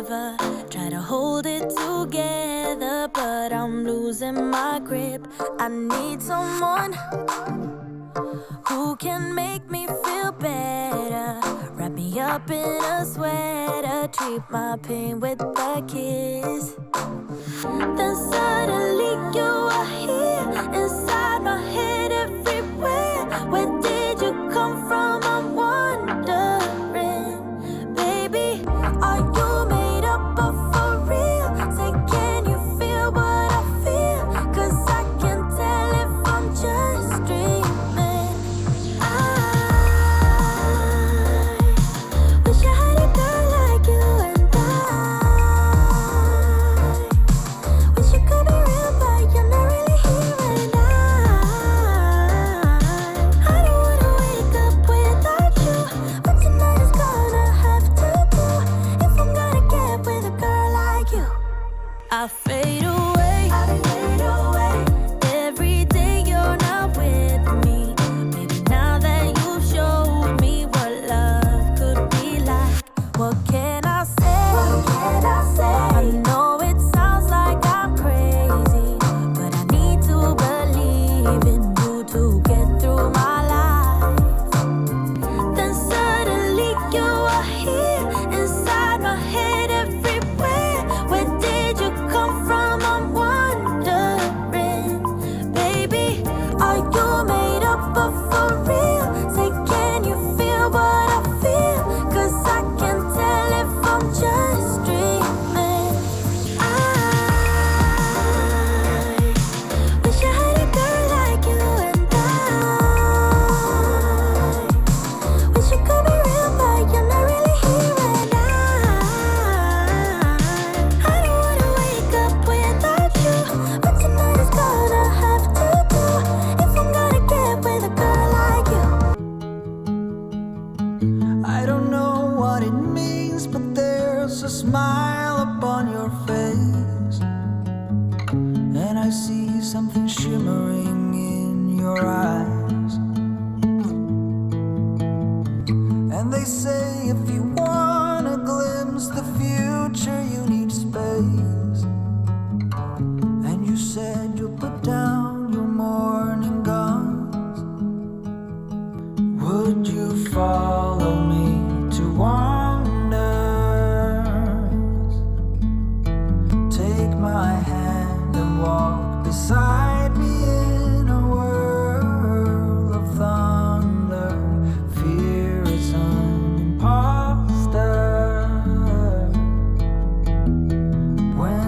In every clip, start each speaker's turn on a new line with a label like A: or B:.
A: forever. Try to hold it together, but I'm losing my grip. I need someone who can make me feel better. Wrap me up in a sweater, treat my pain with a kiss. Then suddenly you are here, inside my head everywhere. Where did you come from? I'm wondering, baby, are you made up of for real? Say, can you feel what I feel? 'Cause I can tell if I'm just dreaming. I wish I had a girl like you, and I wish you could be real, but you're not really here. And I don't wanna wake up without you, but tonight is gonna have to do if I'm gonna get with a girl like you. I fade away, every day you're not with me. Maybe now that you've showed me what love could be like, what can I say? I know it sounds like I'm crazy, but I need to believe in you to get through my life. Then suddenly you are here, inside my head everywhere. Where did you come from? I'm wondering, baby, are you made up of for real? Say, can you feel what I feel? 'Cause I can tell if I'm just dreaming. I wish I had a girl like you, and I wish you could be real, but you're not really here. And I don't wanna wake up without you, but tonight is gonna have to do if I'm gonna get with a girl like you.
B: I don't know what it means, but there's a smile upon your face, and I see something shimmering in your eyes. And they say if you wanna glimpse the future, you need space. And you said you'll put down your morning guns. Would you follow me to wonders? Take my hand and walk beside me in a world of thunder. Fear is an imposter when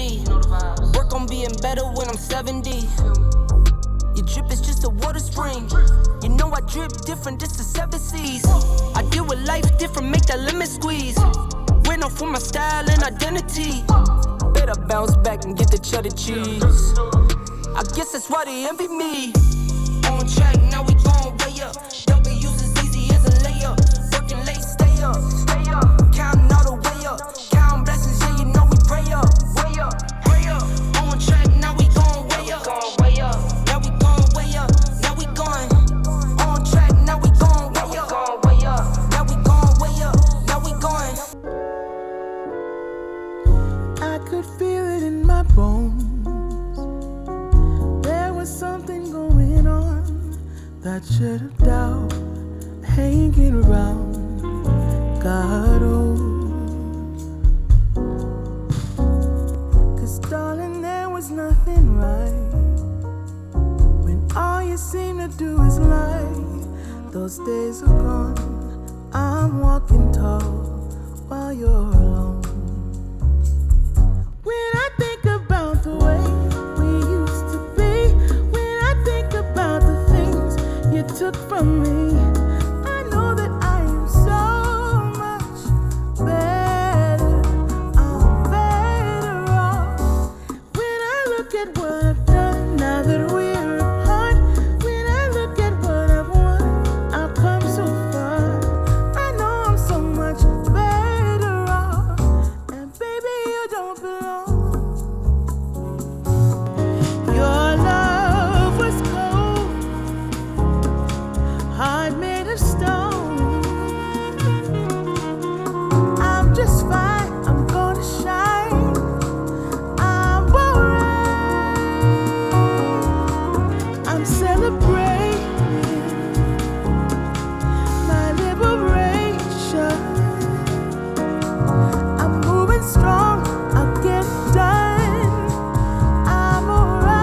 C: be. Work on being better when I'm 70. Your drip is just a water spring. You know I drip different, this the 7 seas. I deal with life different, make that lemon squeeze. We're known for my style and identity. Better bounce back and get the cheddar cheese. I guess that's why they envy me. On track, now we going way up. W's as easy as a layup. Working late, stay up. Counting all the way up. Counting blessings, yeah, you know we pray up. Way up, pray up. On track, now we going way up. Now we going way up. Now we going. On track, now we going way up. Now we going way up. Now we going.
B: I could feel it in my bones. There was something going on. That shit of doubt hanging around. God, oh. 'Cause darling, there was nothing right when all you seem to do is lie. Those days are gone. I'm walking tall while you're alone. When I think about the way we used to be, when I think about the things you took from me, I know that I am so much better. I'm better off. When I look at what I've done now that we're apart, when I look at what I've won, I've come so far. I know I'm so much better off. And baby, you don't belong. Your love was cold, heart made of stone. I'm just fine, I'm gonna shine. I'm alright. I'm celebrating my liberation. I'm moving strong, I'll get it done. I'm alright.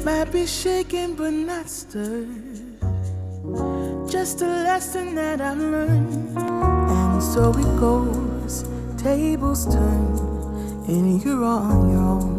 B: Might be shaken but not stirred. Just a lesson that I've learned. And so it goes, tables turn, and you're on your own.